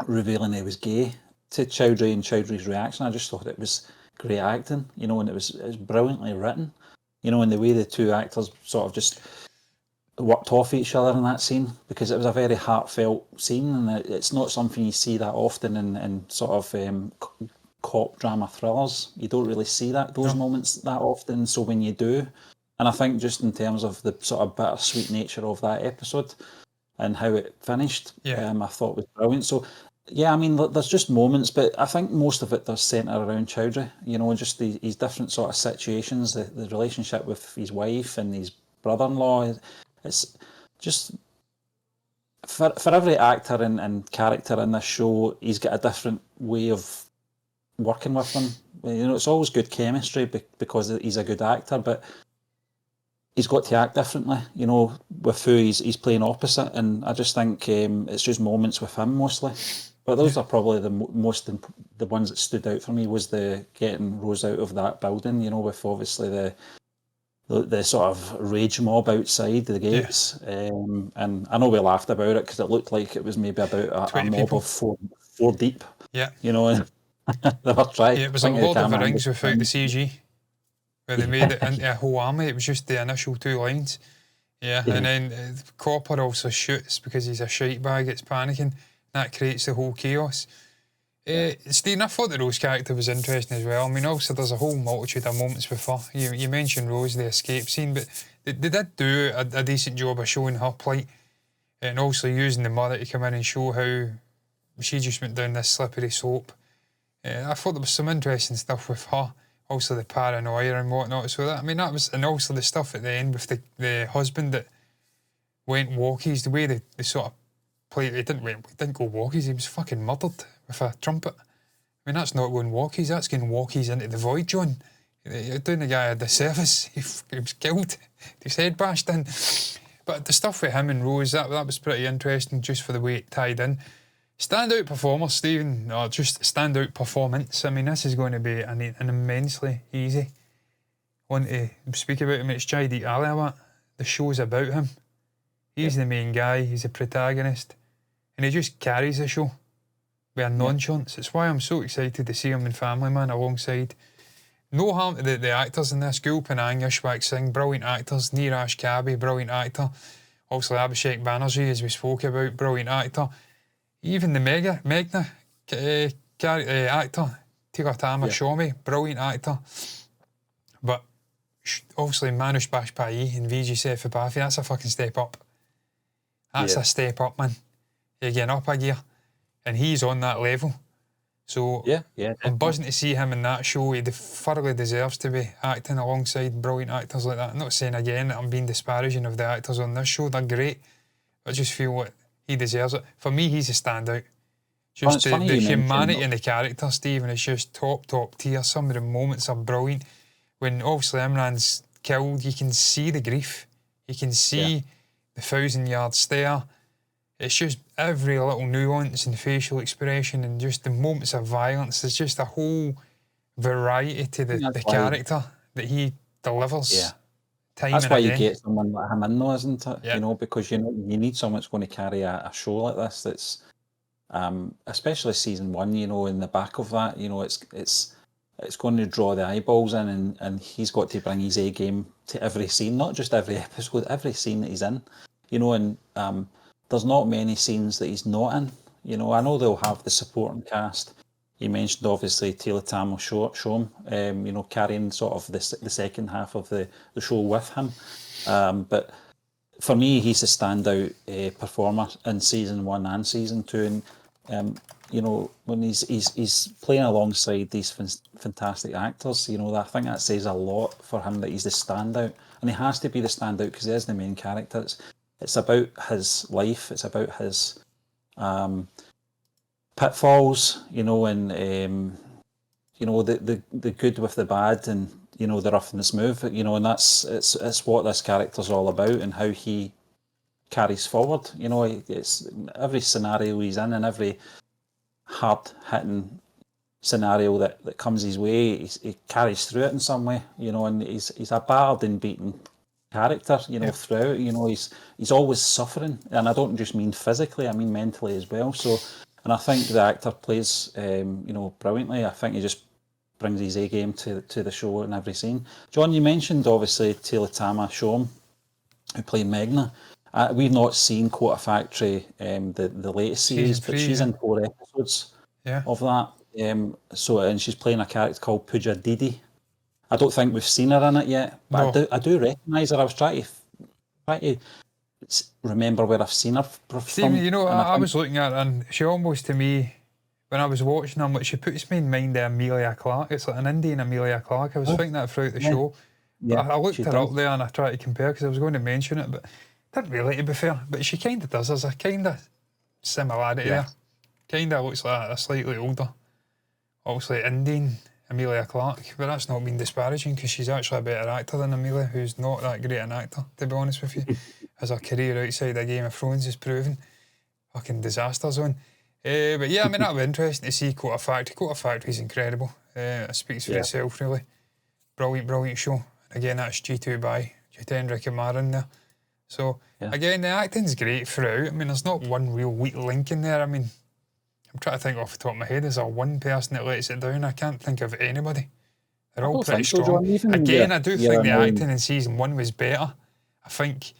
revealing he was gay to Chowdhury and Chowdhury's reaction. I just thought it was great acting, and it was brilliantly written, and the way the two actors sort of just worked off each other in that scene, because it was a very heartfelt scene, and it's not something you see that often in sort of cop drama thrillers. You don't really see those moments that often, so when you do, and I think just in terms of the sort of bittersweet nature of that episode and how it finished, I thought was brilliant. So yeah, I mean, there's just moments, but I think most of it does centre around Chowdhury, just his different sort of situations, the relationship with his wife and his brother-in-law. It's just, for every actor and character in this show, he's got a different way of working with them. It's always good chemistry because he's a good actor, but he's got to act differently, with who he's playing opposite. And I just think it's just moments with him mostly. But those are probably the ones that stood out for me, was the getting Rose out of that building, with obviously the the sort of rage mob outside the gates. And I know we laughed about it because it looked like it was maybe about a mob people. of four deep. Yeah. You know, and they were trying. Yeah, it was like Lord of the Rings without the CG, where they made it into a whole army. It was just the initial 2 lines. Yeah. And then Copper also shoots because he's a shite bag, it's panicking. That creates the whole chaos. Stephen, I thought the Rose character was interesting as well. I mean, also there's a whole multitude of moments with her. You mentioned Rose, the escape scene, but they did do a decent job of showing her plight and also using the mother to come in and show how she just went down this slippery slope. I thought there was some interesting stuff with her, also the paranoia and whatnot. So that was, and also the stuff at the end with the husband that went walkies, the way they sort of played. He didn't go walkies. He was fucking murdered with a trumpet. I mean, that's not going walkies. That's going walkies into the void, John. You're doing the guy a disservice. He was killed. His head bashed in. But the stuff with him and Rose, that was pretty interesting, just for the way it tied in. Standout performer, Stephen, or just standout performance. I mean, this is going to be an immensely easy one to speak about. I mean, it's Jaideep Aliawat. The show's about him. He's the main guy. He's the protagonist. And he just carries the show with a nonchalance. It's why I'm so excited to see him in Family Man alongside. No harm to the actors in this. Gul Panang, Ishwak Singh, brilliant actors. Neeraj Kabi, brilliant actor. Also Abhishek Banerjee, as we spoke about, brilliant actor. Even the Meghna actor, Tigatama Shawmy, brilliant actor. But obviously Manush Bajpayee and Vijay Sethupathi, that's a fucking step up. That's a step up, man. You're getting up a gear. And he's on that level. So I'm buzzing to see him in that show. He thoroughly deserves to be acting alongside brilliant actors like that. I'm not saying again that I'm being disparaging of the actors on this show. They're great. I just feel like he deserves it. For me, he's a standout. Just the humanity in the character, Stephen, is just top tier. Some of the moments are brilliant. When obviously Imran's killed, you can see the grief. You can see the 1,000-yard stare. It's just every little nuance and facial expression and just the moments of violence. There's just a whole variety to the character that he delivers. Yeah. Time that's and why again. You get someone like him in though, isn't it? Yeah. You know, because you need someone that's going to carry a show like this that's especially season 1, you know, in the back of that, you know, it's going to draw the eyeballs in and he's got to bring his A game to every scene, not just every episode, every scene that he's in. You know, and there's not many scenes that he's not in. You know, I know they'll have the supporting cast. You mentioned obviously Tilatamo Shom, you know, carrying sort of the second half of the show with him. But for me, he's a standout performer in season 1 and season 2. And you know, when he's playing alongside these fantastic actors, you know, I think that says a lot for him that he's the standout, and he has to be the standout because he is the main character. It's about his life. It's about his pitfalls, you know, and you know the good with the bad, and you know the rough and the smooth, you know, and it's what this character's all about and how he carries forward. You know, it's every scenario he's in and every hard hitting scenario that comes his way, he carries through it in some way. You know, and he's a battered and beaten character, you know, throughout. You know, he's always suffering, and I don't just mean physically, I mean mentally as well. So, and I think the actor plays, you know, brilliantly. I think he just brings his A game to the show in every scene. John, you mentioned obviously Tilatama Shom, who played Meghna. We've not seen Quota Factory, the latest series, but she's in 4 episodes of that. So, and she's playing a character called Pooja Didi. I don't think we've seen her in it yet, but no. I do recognise her. I was trying to remember where I've seen her from. Stephen, you know, I was looking at her and she almost, to me, when I was watching her, like, she puts me in mind of Amelia Clark. It's like an Indian Amelia Clark. I was thinking that throughout the show. Yeah, I looked her up there and I tried to compare because I was going to mention it, but didn't really, to be fair. But she kind of does. There's a kind of similarity there. Kind of looks like a slightly older, obviously Indian Amelia Clark, but that's not being disparaging because she's actually a better actor than Amelia, who's not that great an actor, to be honest with you. As her career outside of Game of Thrones is proven. Fucking disaster zone. But yeah, I mean, that'll be interesting to see Quota Factory. Quota Factory's incredible. It speaks for itself, really. Brilliant show. Again, that's due to Enric and Marin there. So, again, the acting's great throughout. I mean, there's not one real weak link in there. I mean, I'm trying to think off the top of my head, is there one person that lets it down? I can't think of anybody. They're all pretty strong. Again, I do think the acting in season 1 was better. I think,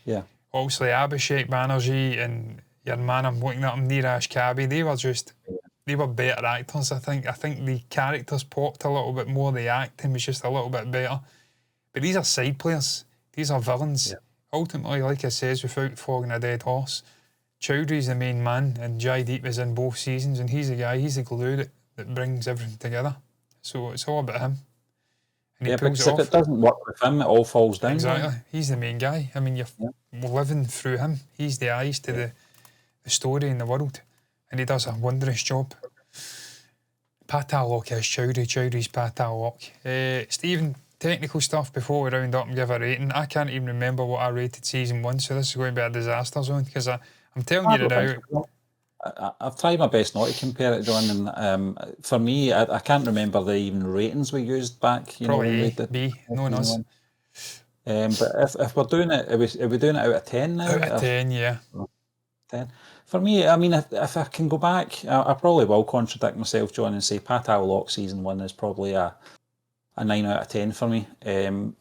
obviously, Abhishek Banerjee and your man, I'm looking at him, Neeraj Kabi, they were better actors, I think. I think the characters popped a little bit more, the acting was just a little bit better. But these are side players. These are villains. Ultimately, like I says, without flogging a dead horse, Chowdhury's the main man and Jaideep is in both seasons, and he's the guy, he's the glue that brings everything together. So it's all about him. And he pulls because it off. If it doesn't work with him, it all falls down. Exactly. He's the main guy. I mean, you're living through him. He's the eyes to the story in the world. And he does a wondrous job. Paatal Lok is Chowdhury's Paatal Lok. Stephen, technical stuff before we round up and give a rating. I can't even remember what I rated season 1, so this is going to be a disaster zone, because I'm telling you now. I've tried my best not to compare it, John, and for me, I can't remember the even ratings we used back. Probably A, B, no one knows. But if we're doing it, are we doing it out of 10 now? Out of 10, yeah. 10. For me, I mean, if I can go back, I probably will contradict myself, John, and say Paatal Lok season 1 is probably a 9 out of 10 for me.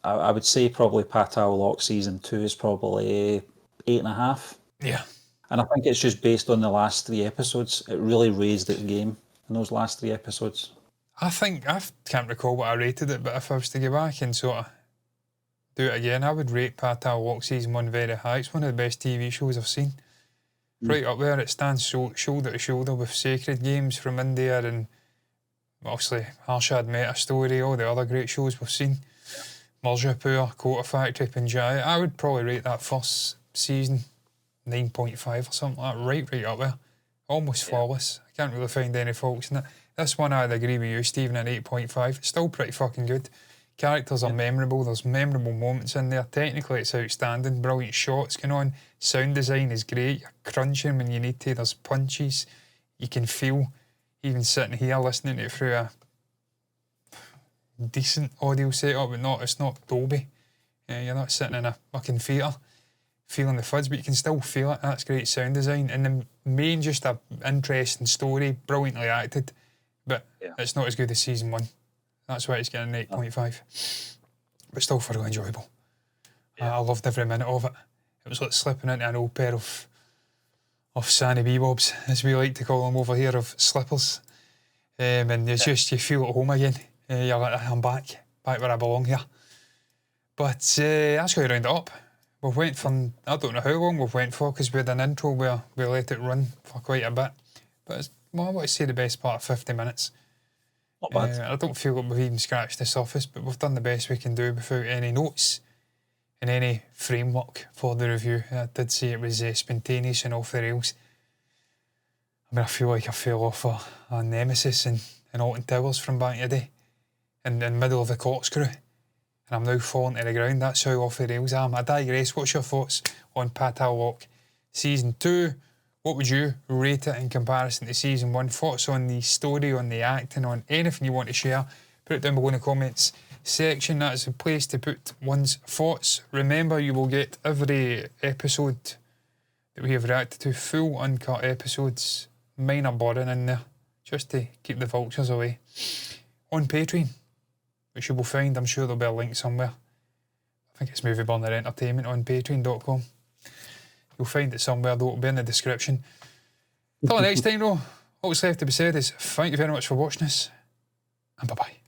I would say probably Paatal Lok season 2 is probably 8.5. Yeah. And I think it's just based on the last 3 episodes. It really raised the game in those last 3 episodes. I can't recall what I rated it, but if I was to go back and sort of do it again, I would rate Paatal Lok season 1 very high. It's one of the best TV shows I've seen. Right up there, it stands shoulder to shoulder with Sacred Games from India and obviously Harshad Mehta Story, all the other great shows we've seen. Mirzapur, Kota Factory, Panchayat. I would probably rate that first season 9.5 or something like that, right up there. Almost flawless. I can't really find any faults in it. This one I'd agree with you, Stephen, at 8.5. It's still pretty fucking good. Characters are memorable, there's memorable moments in there. Technically it's outstanding, brilliant shots going on. Sound design is great, you're crunching when you need to, there's punches. You can feel, even sitting here listening to it through a decent audio setup, but it's not Dolby. You're not sitting in a fucking theatre feeling the fuzz, but you can still feel it. That's great sound design. And the main, just a interesting story, brilliantly acted, but it's not as good as season 1. That's why it's getting an 8.5. But still thoroughly enjoyable. I loved every minute of it. It was like slipping into an old pair of Sanny Bebobs, as we like to call them over here, of slippers. And it's just, you feel at home again. You're like, I'm back where I belong here. But that's going to round it up. We've went for, I don't know how long we've went for, because we had an intro where we let it run for quite a bit. But I want to say the best part of 50 minutes. Not bad. I don't feel like we've even scratched the surface, but we've done the best we can do without any notes and any framework for the review. I did say it was spontaneous and off the rails. I mean, I feel like I fell off a Nemesis and Alton Towers from back in the day, in the middle of the corkscrew, and I'm now falling to the ground. That's how off the rails I am. I digress. What's your thoughts on Paatal Lok season 2? What would you rate it in comparison to season 1? Thoughts on the story, on the acting, on anything you want to share? Put it down below in the comments section. That's a place to put one's thoughts. Remember, you will get every episode that we have reacted to, full uncut episodes, minor boring in there, just to keep the vultures away. On Patreon, which you will find, I'm sure there'll be a link somewhere. I think it's Movie Burner Entertainment on patreon.com. You'll find it somewhere, though. It'll be in the description. Till next time, though, all that's left to be said is thank you very much for watching us, and bye-bye.